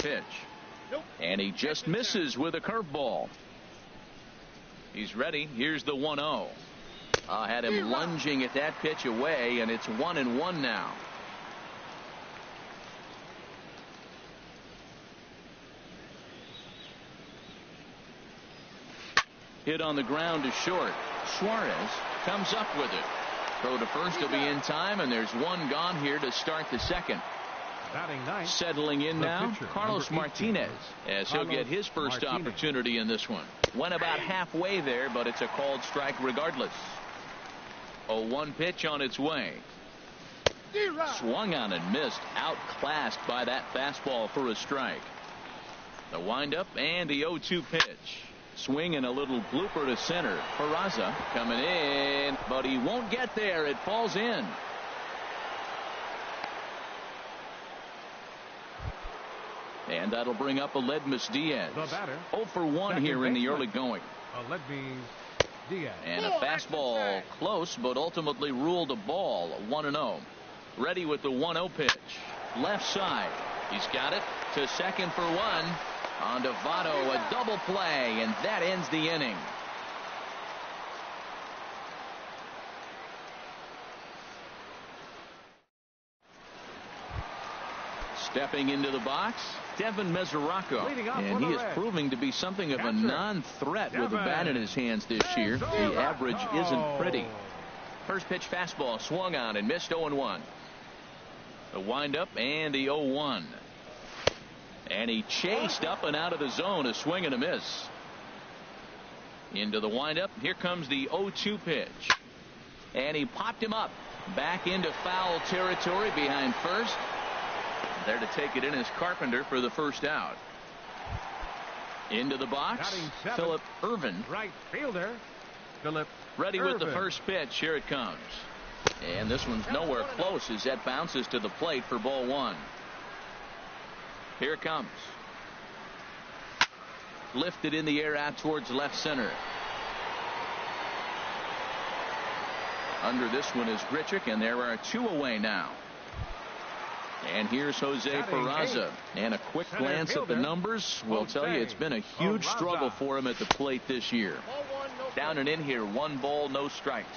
pitch. And he just misses with a curveball. He's ready. Here's the 1-0. Had him lunging at that pitch away, and it's 1-1 now. Hit on the ground to short. Suarez comes up with it. Throw to first will be in time, and there's one gone here to start the second. Settling in now, Carlos Martinez, as he'll get his first opportunity in this one. Went about halfway there, but it's a called strike regardless. 0-1 pitch on its way. Swung on and missed, outclassed by that fastball for a strike. The windup and the 0-2 pitch. Swing and a little blooper to center. Peraza coming in, but he won't get there. It falls in. And that'll bring up Aledmys Diaz. 0 for 1 here in the early going. And a fastball close, but ultimately ruled a ball. 1-0. Ready with the 1-0 pitch. Left side. He's got it to second for one. On to Votto, a double play, and that ends the inning. Stepping into the box, Devin Mesoraco, and he is proving to be something of a non-threat with a bat in his hands this year. The average isn't pretty. First pitch fastball swung on and missed. 0-1. The windup and the 0-1. And he chased up and out of the zone, a swing and a miss. Into the windup. Here comes the 0-2 pitch. And he popped him up. Back into foul territory behind first. There to take it in is Carpenter for the first out. Into the box, Phillip Ervin. Right fielder, Phillip ready Ervin. With the first pitch. Here it comes. And this one's nowhere close as that bounces to the plate for ball one. Here it comes. Lifted in the air out towards left center. Under this one is Grichuk, and there are two away now. And here's Jose Peraza. And a quick glance at the numbers will tell you it's been a huge struggle for him at the plate this year. Down and in here, 1 ball, no strikes.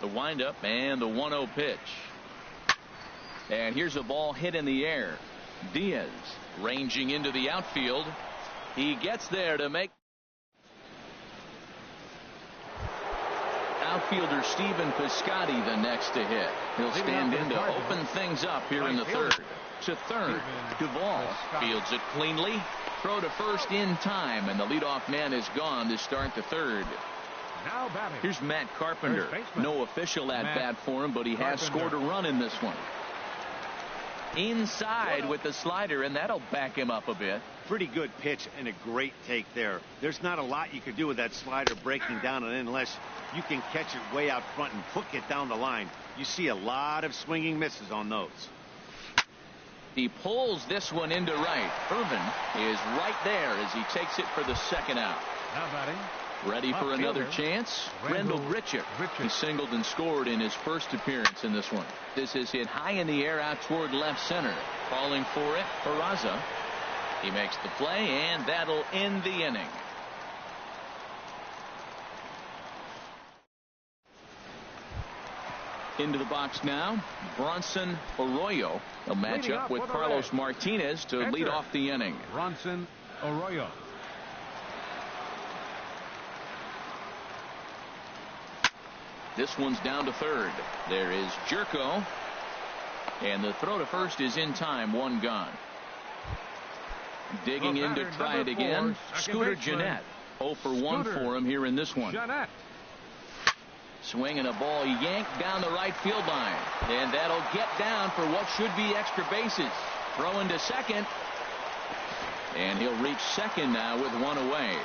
The windup and the 1-0 pitch. And here's a ball hit in the air. Diaz ranging into the outfield. He gets there to make. Outfielder Stephen Piscotty the next to hit. He'll stand in to open things up here in the third. To third, Duvall fields it cleanly. Throw to first in time, and the leadoff man is gone to start the third. Here's Matt Carpenter. No official at bat for him, but he has scored a run in this one. Inside with the slider, and that'll back him up a bit. Pretty good pitch and a great take there. There's not a lot you could do with that slider breaking down and in unless you can catch it way out front and hook it down the line. You see a lot of swinging misses on those. He pulls this one into right. Ervin is right there as he takes it for the second out. Now batting. Ready for another chance. Randall Grichuk. He singled and scored in his first appearance in this one. This is hit high in the air out toward left center. Calling for it, Peraza. He makes the play, and that'll end the inning. Into the box now, Bronson Arroyo. He'll match up with Carlos Martinez to lead off the inning. Bronson Arroyo. This one's down to third. There is Jerko. And the throw to first is in time. One gone. Digging in to try it again. Scooter Gennett. 0 for 1 for him here in this one. Swinging a ball yanked down the right field line. And that'll get down for what should be extra bases. Throwing to second. And he'll reach second now with one away.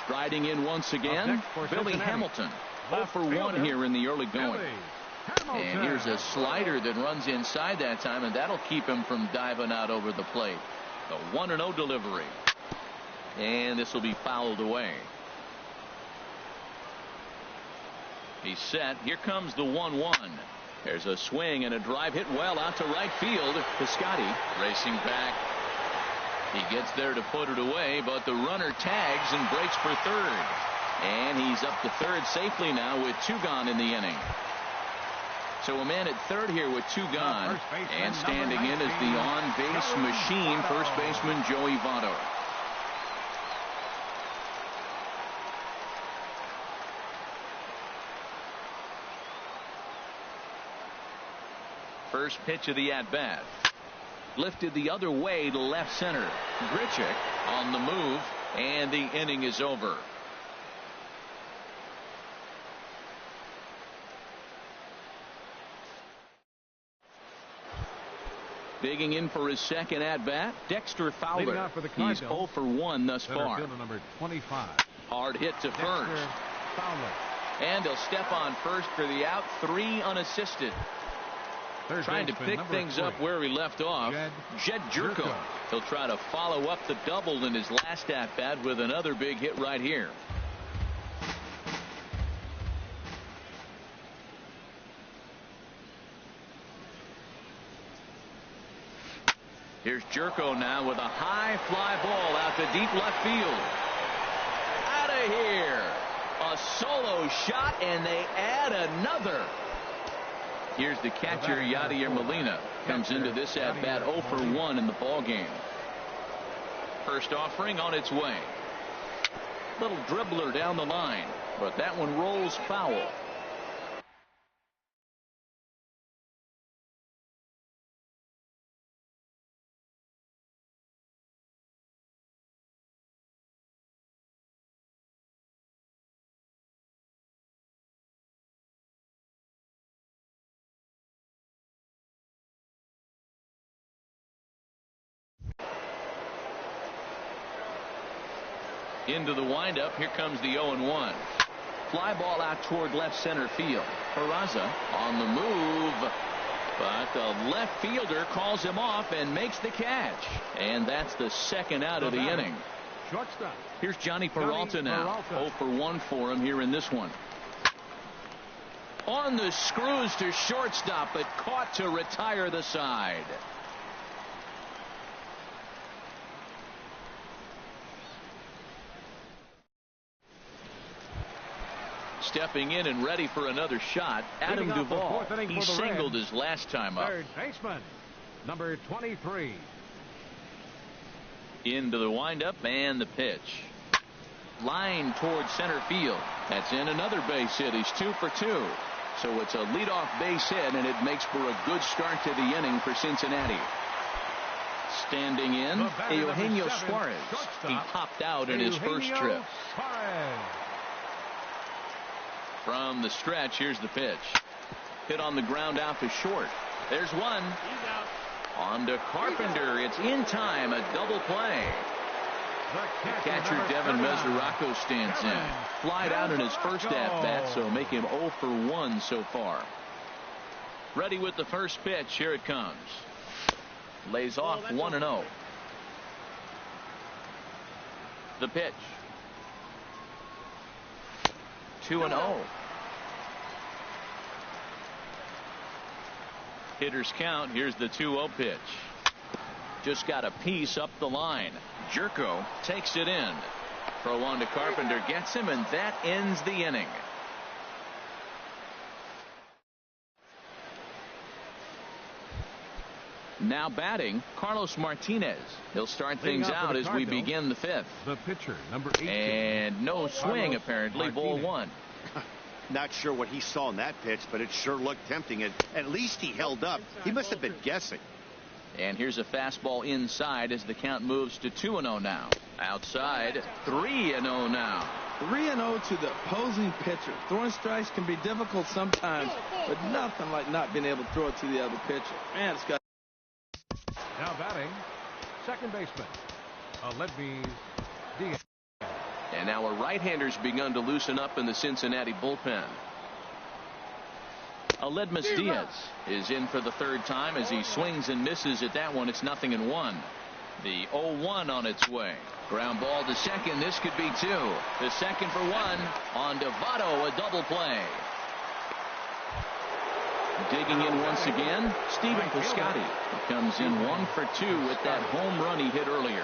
Striding in once again, Billy Hamilton. 0 for 1 here in the early going. And here's a slider that runs inside that time, and that'll keep him from diving out over the plate. The 1-0 delivery. And this will be fouled away. He's set. Here comes the 1-1. There's a swing and a drive hit well out to right field. Piscotty racing back. He gets there to put it away, but the runner tags and breaks for third. And he's up to third safely now with 2 gone in the inning. So a man at third here with 2 gone. And standing in is the on-base machine, first baseman Joey Votto. First pitch of the at-bat. Lifted the other way to left center. Grichuk on the move, and the inning is over. Digging in for his second at-bat, Dexter Fowler. He's 0 for 1 thus far. Number 25. Hard hit to first. And he'll step on first for the out. 3 unassisted. Trying to pick things up where he left off. Jed Jerko. He'll try to follow up the double in his last at-bat with another big hit right here. Here's Jerko now with a high fly ball out to deep left field. Out of here. A solo shot, and they add another. Here's the catcher, Yadier Molina. Comes into this at-bat 0 for 1 in the ball game. First offering on its way. Little dribbler down the line, but that one rolls foul. Into the windup. Here comes the 0-1. Fly ball out toward left center field. Peraza on the move, but the left fielder calls him off and makes the catch. And that's the second out of the inning. Shortstop. Here's Johnny Peralta now. 0 for 1 for him here in this one. On the screws to shortstop, but caught to retire the side. Stepping in and ready for another shot, Adam Duvall. He singled his last time up. Third baseman, number 23. Into the windup and the pitch. Line towards center field. That's in another base hit. He's 2 for 2. So it's a leadoff base hit, and it makes for a good start to the inning for Cincinnati. Standing in, Eugenio Suarez. He popped out in his first trip. From the stretch, here's the pitch. Hit on the ground out to short. There's one. He's out. On to Carpenter. It's in time. A double play. The catcher Devin Mesoraco stands in. Flied out in his first at-bat, so make him 0 for 1 so far. Ready with the first pitch. Here it comes. Lays off 1-0. The pitch. 2-0. Hitters count. Here's the 2-0 pitch. Just got a piece up the line. Jerko takes it in. Throw on to Carpenter, gets him, and that ends the inning. Now batting, Carlos Martinez. He'll start things out as we begin the 5th. The pitcher, number 18. And no swing, apparently. Ball 1. Not sure what he saw in that pitch, but it sure looked tempting. And at least he held up. He must have been guessing. And here's a fastball inside as the count moves to 2-0 now. Outside, 3-0 now. 3-0 to the opposing pitcher. Throwing strikes can be difficult sometimes, but nothing like not being able to throw it to the other pitcher. Man, it's got. Now batting, second baseman, Aledmys Diaz. And now a right-hander's begun to loosen up in the Cincinnati bullpen. Aledmys Diaz is in for the third time as he swings and misses at that one. It's 0-1. The 0-1 on its way. Ground ball to second. This could be 2. The second for 1. On to Votto, a double play. Digging in once again, Stephen Piscotty. He comes in 1 for 2 with that home run he hit earlier.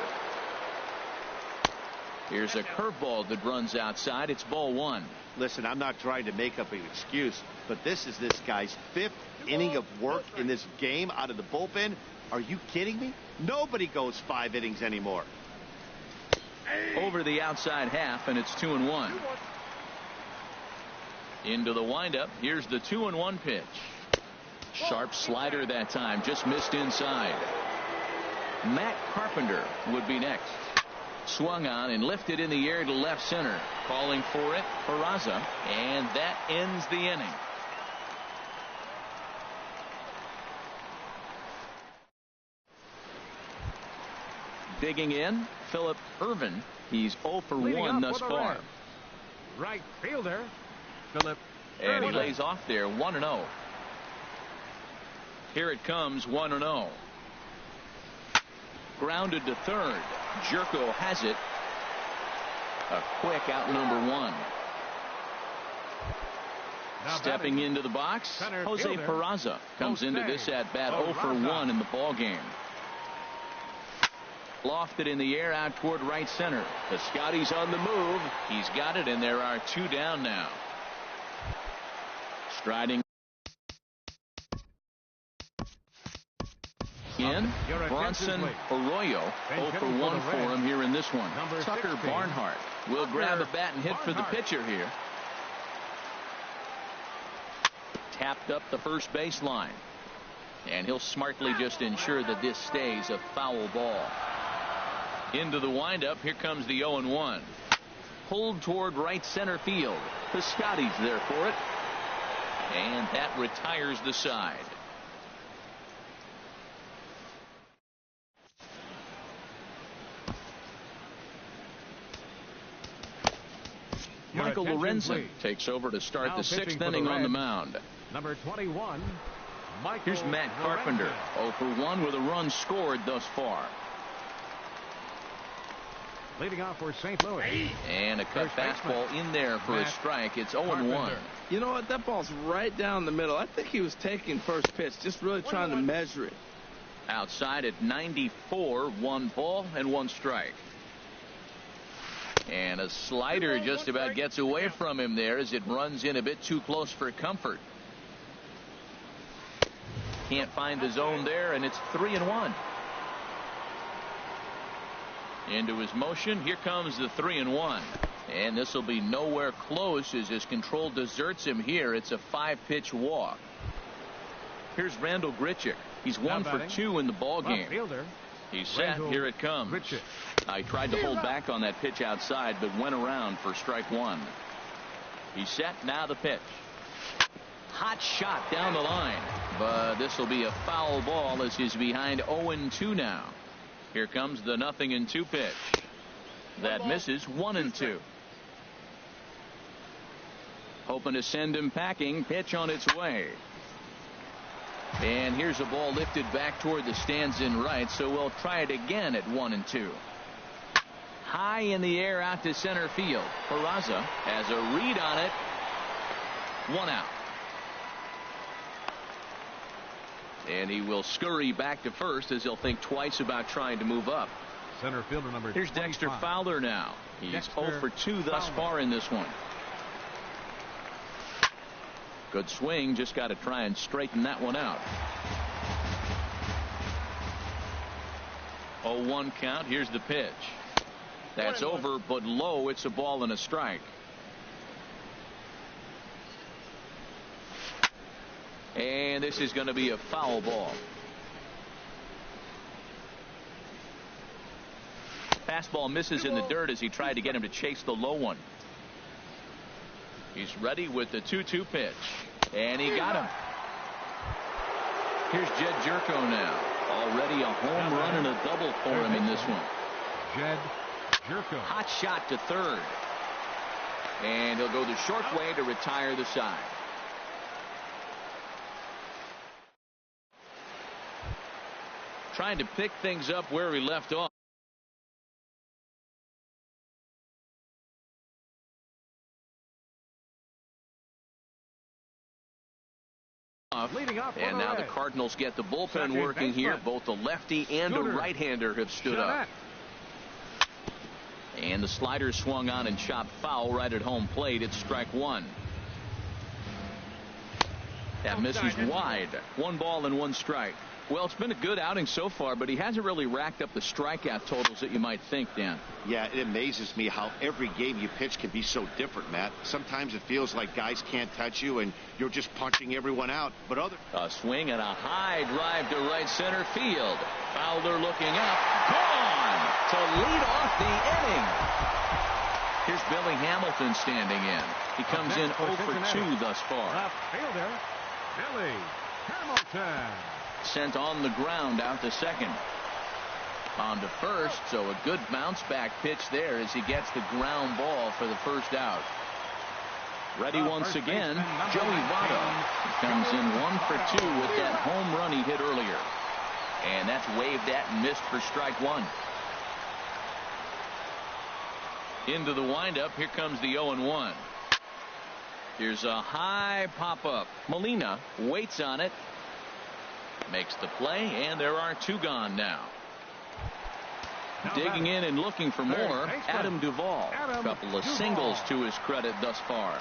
Here's a curveball that runs outside. It's ball 1. Listen, I'm not trying to make up an excuse, but this is this guy's 5th inning of work in this game out of the bullpen. Are you kidding me? Nobody goes 5 innings anymore. Over the outside half, and it's 2-1. Into the windup. Here's the 2-1 pitch. Sharp slider that time, just missed inside. Matt Carpenter would be next. Swung on and lifted in the air to left center. Calling for it, Peraza, and that ends the inning. Digging in, Phillip Ervin. He's 0 for 1 thus far. Right fielder, Phillip And he Ervin. lays off there, 1-0. Here it comes, 1-0. Grounded to third. Jerko has it. A quick out, number 1. Now Stepping batting, into the box, center Jose fielder, Peraza comes into this at bat 0 for 1 in the ball game. Lofted in the air out toward right center. Piscotty's on the move. He's got it, and there are 2 down now. Striding in, Bronson Arroyo. 0 for 1 for him here in this one. Tucker Barnhart will grab a bat and hit for the pitcher here. Tapped up the first baseline, and he'll smartly just ensure that this stays a foul ball. Into the windup. Here comes the 0-1. Pulled toward right center field. Piscotty's there for it, and that retires the side. Michael Lorenzen takes over to start Now the 6th inning on the mound. Number 21, Michael Here's Matt Carpenter, 0 for 1 with a run scored thus far. Leading off for St. Louis. And a cut fastball in there for a strike. It's 0-1. You know what? That ball's right down the middle. I think he was taking first pitch, just really trying to measure it. Outside at 94, 1 ball and 1 strike. And a slider just about gets away from him there as it runs in a bit too close for comfort. Can't find the zone there, and it's 3-1. Into his motion. Here comes the 3-1. And this will be nowhere close as his control deserts him here. It's a 5-pitch walk. Here's Randall Grichuk. He's 1 for 2 in the ball game. He's set. Here it comes. I tried to hold back on that pitch outside, but went around for strike 1. He's set. Now the pitch. Hot shot down the line, but this will be a foul ball as he's behind 0-2 now. Here comes the 0-2 pitch. That misses. 1-2. Hoping to send him packing. Pitch on its way. And here's a ball lifted back toward the stands in right, so we'll try it again at 1-2. High in the air out to center field. Peraza has a read on it. 1 out. And he will scurry back to first as he'll think twice about trying to move up. Center fielder number Here's 25. Dexter Fowler now. He's 0 for 2 thus far in this one. Good swing. Just got to try and straighten that one out. 0-1 count. Here's the pitch. That's over, but low. It's a ball and a strike. And this is going to be a foul ball. Fastball misses in the dirt as he tried to get him to chase the low one. He's ready with the 2-2 pitch. And he got him. Here's Jed Jerko now. Already a home run and a double for him in this one. Jed Jerko. Hot shot to third. And he'll go the short way to retire the side. Trying to pick things up where he left off. And now the Cardinals get the bullpen working here. Both the lefty and a right-hander have stood up. And the slider swung on and chopped foul right at home plate. It's strike one. That misses wide. 1 ball and 1 strike. Well, it's been a good outing so far, but he hasn't really racked up the strikeout totals that you might think, Dan. Yeah, it amazes me how every game you pitch can be so different, Matt. Sometimes it feels like guys can't touch you and you're just punching everyone out. But a swing and a high drive to right center field. Fowler looking up. Gone to lead off the inning. Here's Billy Hamilton standing in. He comes in 0 for 2 thus far. Left fielder, Billy Hamilton. Sent on the ground out to second. On to first, so a good bounce back pitch there as he gets the ground ball for the first out. Ready once again, Joey Votto. He comes in 1 for 2 with that home run he hit earlier. And that's waved at and missed for strike one. Into the windup, here comes the 0-1. Here's a high pop-up. Molina waits on it. Makes the play, and there are 2 gone now. Digging in and looking for more, Adam Duvall. A couple of singles to his credit thus far.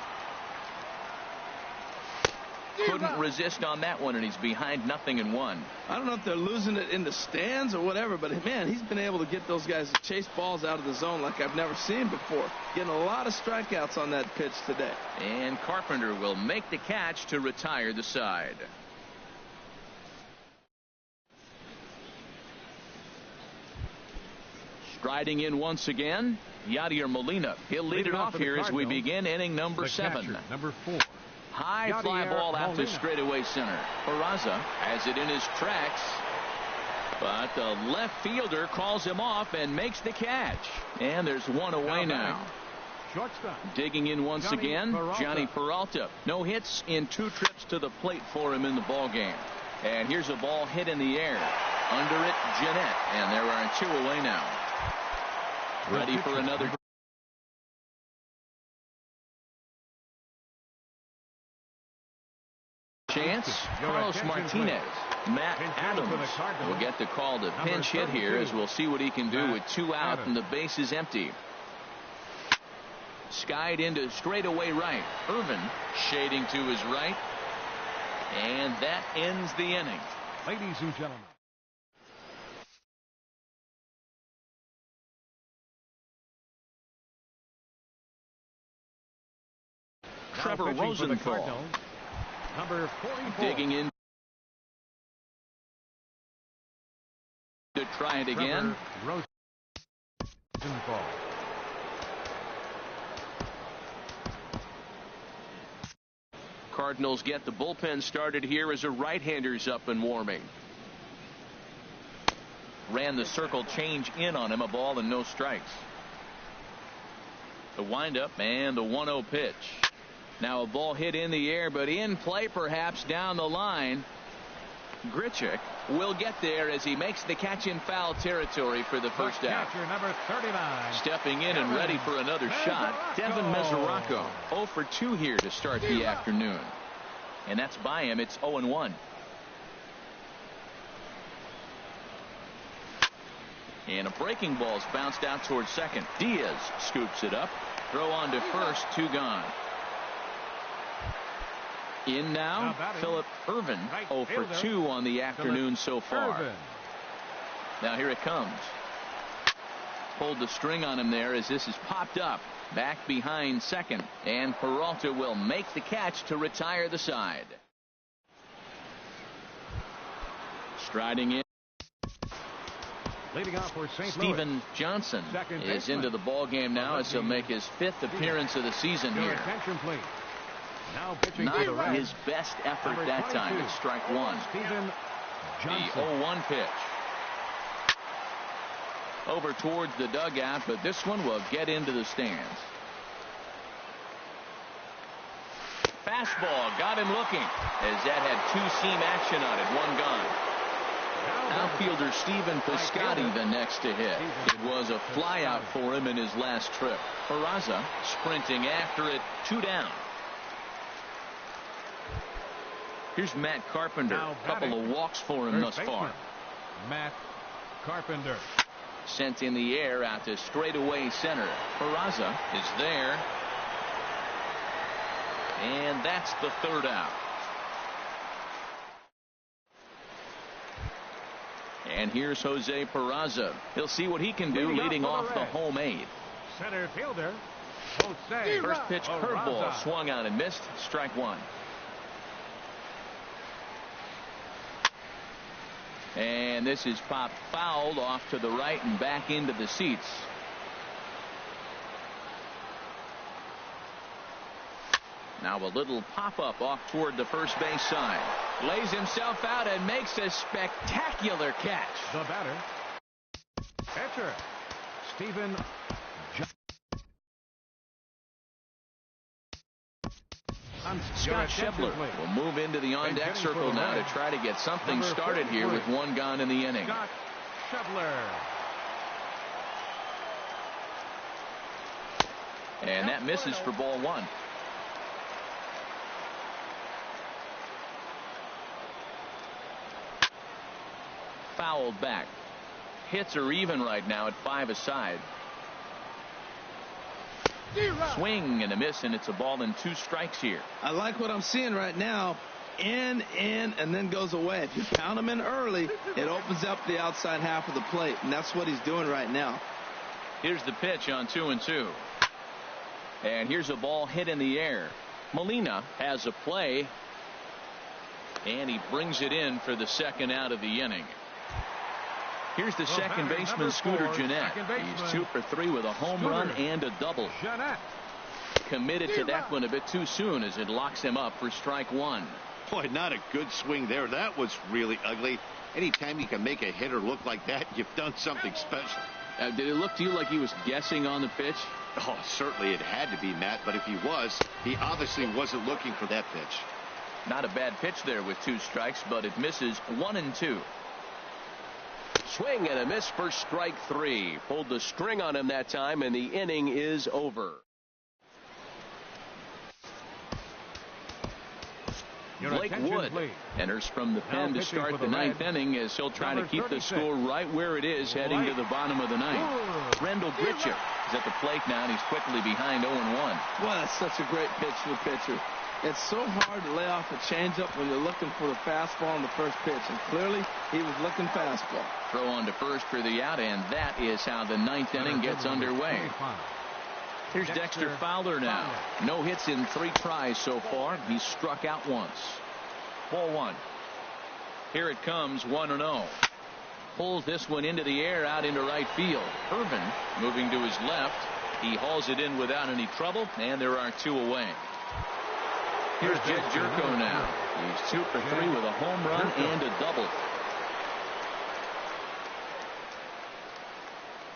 Couldn't resist on that one, and he's behind 0-1. I don't know if they're losing it in the stands or whatever, but man, he's been able to get those guys to chase balls out of the zone like I've never seen before. Getting a lot of strikeouts on that pitch today. And Carpenter will make the catch to retire the side. Striding in once again, Yadier Molina. He'll lead it off here as we begin inning number 7. Number 4. High fly ball out to straightaway center. Peraza has it in his tracks, but the left fielder calls him off and makes the catch. And there's 1 away now. Shortstop. Digging in once again, Johnny Peralta. No hits in 2 trips to the plate for him in the ball game. And here's a ball hit in the air. Under it, Jeanette. And there are 2 away now. Ready for another chance. Carlos Martinez. Matt Adams will get the call to pinch hit here, as we'll see what he can do with 2 out and the base is empty. Skied into straightaway right. Irvin shading to his right. And that ends the inning. Ladies and gentlemen. Trevor Rosenthal. Number 44. Digging in to try it again. Rosenthal. Cardinals get the bullpen started here as a right-hander's up and warming. Ran the circle change in on him, a ball and no strikes. The windup and the 1-0 pitch. Now a ball hit in the air, but in play perhaps down the line. Grichuk will get there as he makes the catch in foul territory for the first out. Number 39. Stepping in and ready for another shot, Devin Mesoraco. 0 for 2 here to start the afternoon. And that's by him. It's 0-1. And a breaking ball's bounced out towards second. Diaz scoops it up. Throw on to first. 2 gone. In now, Philip Irvin. 0 for 2 on the afternoon so far. Now here it comes. Pulled the string on him there as this is popped up. Back behind second. And Peralta will make the catch to retire the side. Striding in. Leading off for St. Stephen Johnson is into the ball game now as he'll make his 5th appearance of the season here. Attention, please. Now pitching Not to the right. his best effort that time. It's strike one. Stephen Johnson. The 0-1 pitch. Over towards the dugout, but this one will get into the stands. Fastball got him looking as that had 2-seam action on it. 1 gone. Outfielder Stephen Piscotty the next to hit. It was a flyout for him in his last trip. Peraza sprinting after it. 2 down. Here's Matt Carpenter. Now A couple of walks for him thus far. Matt Carpenter. Sent in the air out to straightaway center. Peraza is there. And that's the third out. And here's Jose Peraza. He'll see what he can do leading off the home 8. Center fielder, Jose. First pitch curveball swung out and missed. Strike one. And this is popped fouled off to the right and back into the seats. Now a little pop-up off toward the first base side. Lays himself out and makes a spectacular catch. The batter, catcher, Stephen. Scott Schebler will move into the on-deck circle now to try to get something started here with one gone in the inning. Scott Schebler. And that misses for ball one. Fouled back. Hits are even right now at 5 aside. Swing and a miss, and it's a ball and 2 strikes here. I like what I'm seeing right now. In, and then goes away. If you pound him in early, it opens up the outside half of the plate, and that's what he's doing right now. Here's the pitch on 2-2. And here's a ball hit in the air. Molina has a play, and he brings it in for the second out of the inning. Here's the second baseman, Scooter Gennett. He's 2 for 3 with a home run and a double. Committed to that one a bit too soon as it locks him up for strike one. Boy, not a good swing there. That was really ugly. Anytime you can make a hitter look like that, you've done something special. Did it look to you like he was guessing on the pitch? Oh, certainly it had to be, Matt, but if he was, he obviously wasn't looking for that pitch. Not a bad pitch there with 2 strikes, but it misses 1-2. Swing and a miss for strike 3. Pulled the string on him that time, and the inning is over. Blake Wood enters from the pen to start the 9th inning as he'll try to keep the score right where it is heading to the bottom of the 9th. Rendell Gritcher is at the plate now, and he's quickly behind 0-1. Well, that's such a great pitch for the pitcher. It's so hard to lay off a changeup when you're looking for the fastball on the first pitch, and clearly he was looking fastball. Throw on to first for the out, and that is how the 9th inning gets underway. Here's Dexter Fowler now. No hits in 3 tries so far. He's struck out once. Ball 1. Here it comes, 1-0. Pulls this one into the air out into right field. Irvin moving to his left. He hauls it in without any trouble, and there are 2 away. Here's Jed Jerko now. He's 2 for 3 with a home run and a double.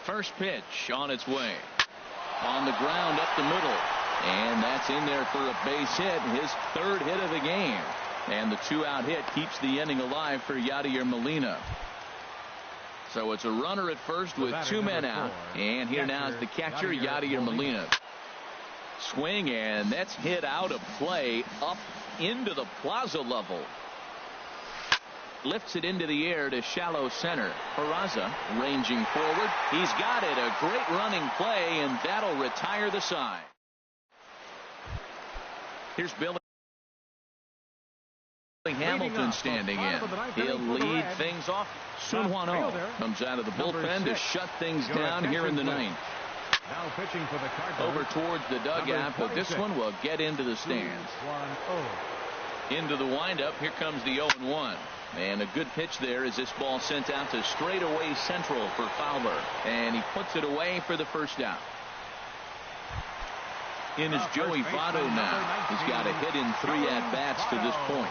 First pitch on its way. On the ground up the middle. And that's in there for a base hit. His 3rd hit of the game. And the 2-out hit keeps the inning alive for Yadier Molina. So it's a runner at first with 2 men out. And here now is the catcher, Yadier Molina. Swing, and that's hit out of play up into the plaza level. Lifts it into the air to shallow center. Peraza ranging forward. He's got it. A great running play, and that'll retire the side. Here's Billy Hamilton standing in. He'll lead things off. Sun Hwan Oh comes out of the bullpen to shut things down here in the 9th. Now pitching for the Cardinals. Over towards the dugout, but this one will get into the stands. Into the windup. Here comes the 0-1. And a good pitch there as this ball sent out to straightaway central for Fowler. And he puts it away for the first out. In is Joey Votto now. He's got a hit in 3 at-bats to this point.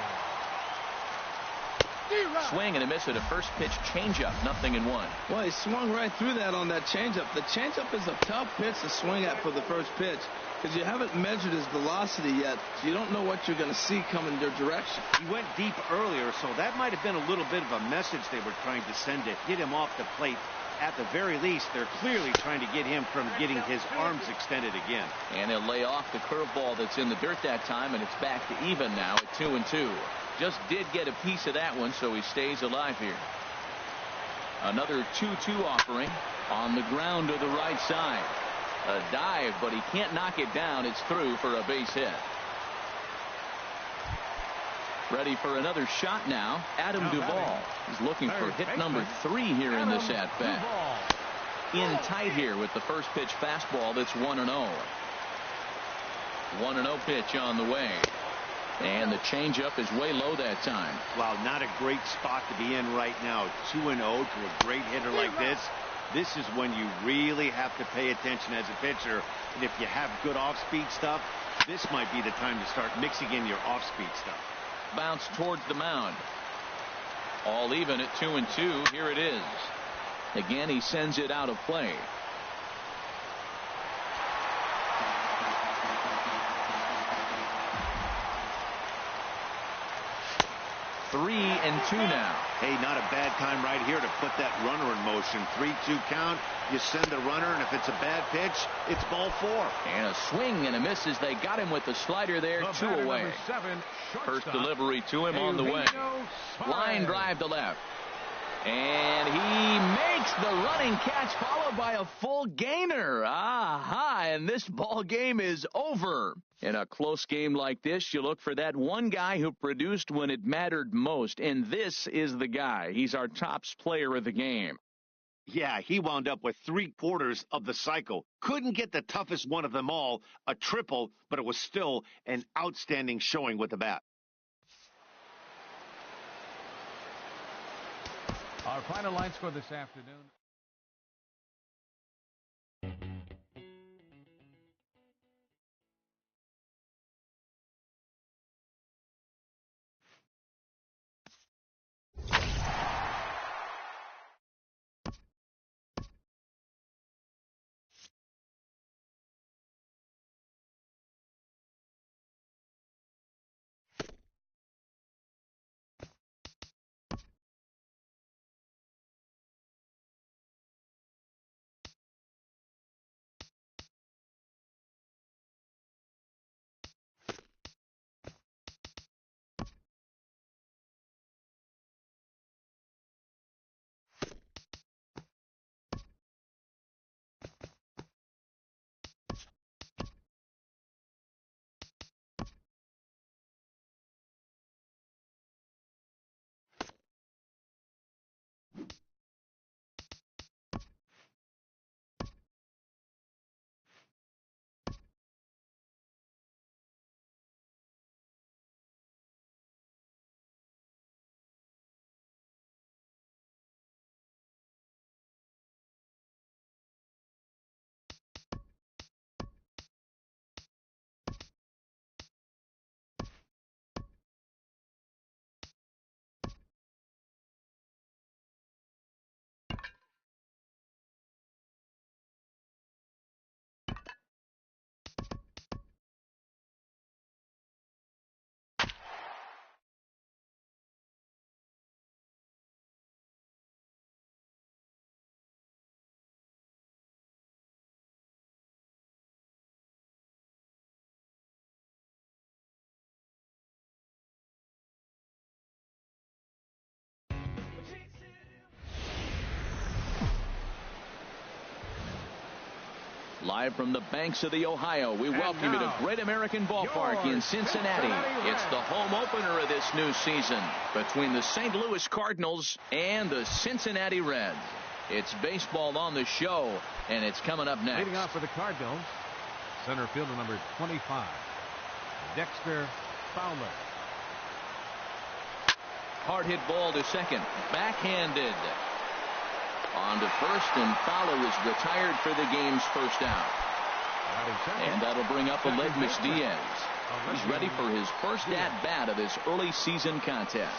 Swing and a miss at a first pitch changeup, 0-1. Well, he swung right through that on that changeup. The changeup is a tough pitch to swing at for the first pitch because you haven't measured his velocity yet. So you don't know what you're going to see coming your direction. He went deep earlier, so that might have been a little bit of a message they were trying to send to get him off the plate. At the very least, they're clearly trying to get him from getting his arms extended again. And he'll lay off the curveball that's in the dirt that time, and it's back to even now at 2-2. Just did get a piece of that one, so he stays alive here. Another 2-2 offering on the ground to the right side. A dive, but he can't knock it down. It's through for a base hit. Ready for another shot now. Adam Duvall is looking for hit number 3 here in this at-bat. In tight here with the first pitch fastball that's 1-0. 1-0 pitch on the way. And the changeup is way low that time. Wow, not a great spot to be in right now. 2-0 to a great hitter like this. This is when you really have to pay attention as a pitcher. And if you have good off-speed stuff, this might be the time to start mixing in your off-speed stuff. Bounce towards the mound. All even at 2-2. Here it is. Again, he sends it out of play. 3-2 now. Hey, not a bad time right here to put that runner in motion. 3-2 count. You send the runner, and if it's a bad pitch, it's ball 4. And a swing and a miss as they got him with the slider there. 2 away. First delivery to him on the way. Line drive to left. And he makes the running catch, followed by a full gainer. Aha, and this ball game is over. In a close game like this, you look for that one guy who produced when it mattered most, and this is the guy. He's our top player of the game. Yeah, he wound up with 3/4 of the cycle. Couldn't get the toughest one of them all, a triple, but it was still an outstanding showing with the bat. Our final line score this afternoon. Live from the banks of the Ohio, we welcome you to Great American Ballpark in Cincinnati. It's the home opener of this new season between the St. Louis Cardinals and the Cincinnati Reds. It's baseball on the show, and it's coming up next. Leading off for the Cardinals, center fielder number 25, Dexter Fowler. Hard hit ball to second, backhanded. On to first, and Fowler is retired for the game's first out. And that'll bring up Aledmus Diaz. He's ready for his first at-bat of this early season contest.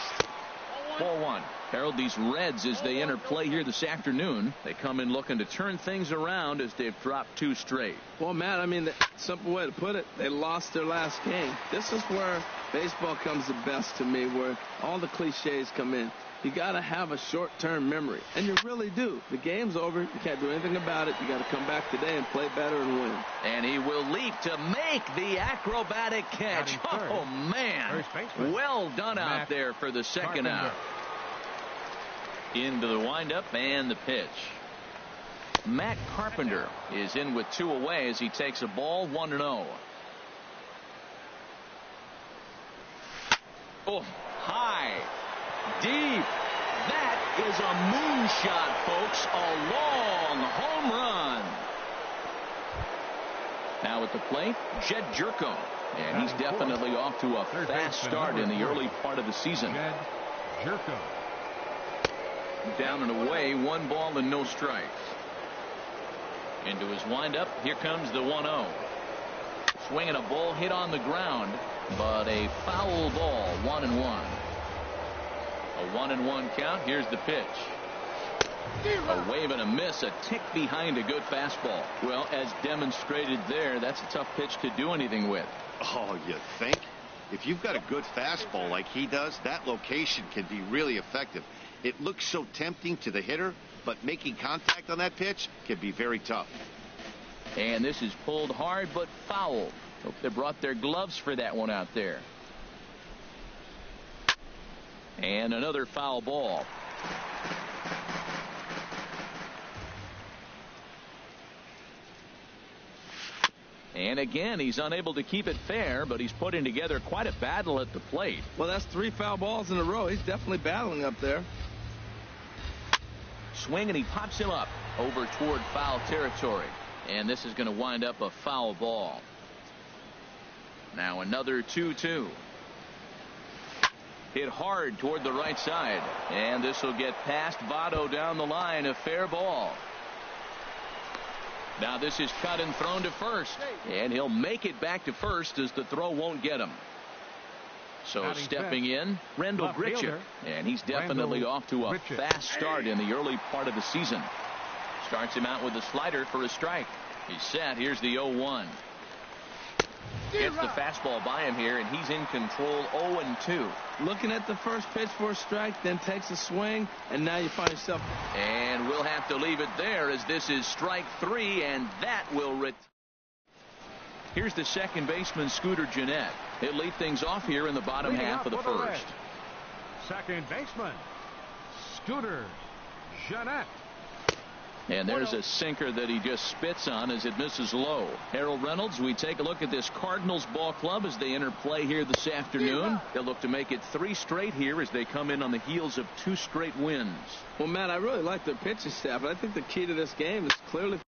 4-1. Harold, these Reds, as they enter play here this afternoon, they come in looking to turn things around as they've dropped 2 straight. Well, Matt, I mean, the simple way to put it, they lost their last game. This is where baseball comes the best to me, where all the cliches come in. you got to have a short-term memory, and you really do. The game's over. You can't do anything about it. You got to come back today and play better and win. And he will leap to make the acrobatic catch. Oh, man. Well done out there for the second out. Into the windup and the pitch. Matt Carpenter is in with 2 away as he takes a ball 1-0. Oh, high, deep. That is a moonshot, folks. A long home run. Now at the plate, Jed Jerko. And he's definitely off to a fast start in the early part of the season. Jed Jerko. Down and away, 1 ball and no strikes. Into his windup, here comes the 1-0. Swinging a ball hit on the ground, but a foul ball, 1-1. A 1-1 count. Here's the pitch. A wave and a miss, a tick behind a good fastball. Well, as demonstrated there, that's a tough pitch to do anything with. Oh, you think? If you've got a good fastball like he does, that location can be really effective. It looks so tempting to the hitter, but making contact on that pitch can be very tough. And this is pulled hard but foul. Hope they brought their gloves for that one out there. And another foul ball. And again, he's unable to keep it fair, but he's putting together quite a battle at the plate. Well, that's 3 foul balls in a row. He's definitely battling up there. Swing, and he pops him up over toward foul territory. And this is going to wind up a foul ball. Now another 2-2. Hit hard toward the right side. And this will get past Votto down the line. A fair ball. Now this is cut and thrown to first. And he'll make it back to first as the throw won't get him. So stepping in, Rendell Gritchick. And he's definitely off to a fast start in the early part of the season. Starts him out with a slider for a strike. He's set. Here's the 0-1. Gets the fastball by him here, and he's in control 0-2. Looking at the first pitch for a strike, then takes a swing, and now you find yourself. And we'll have to leave it there as this is strike 3, and that will Here's the second baseman, Scooter Gennett. He'll lead things off here in the bottom half of the first. Second baseman, Scooter Gennett. And there's a sinker that he just spits on as it misses low. Harold Reynolds, we take a look at this Cardinals ball club as they enter play here this afternoon. They'll look to make it 3 straight here as they come in on the heels of 2 straight wins. Well, Matt, I really like their pitching staff. I think the key to this game is clearly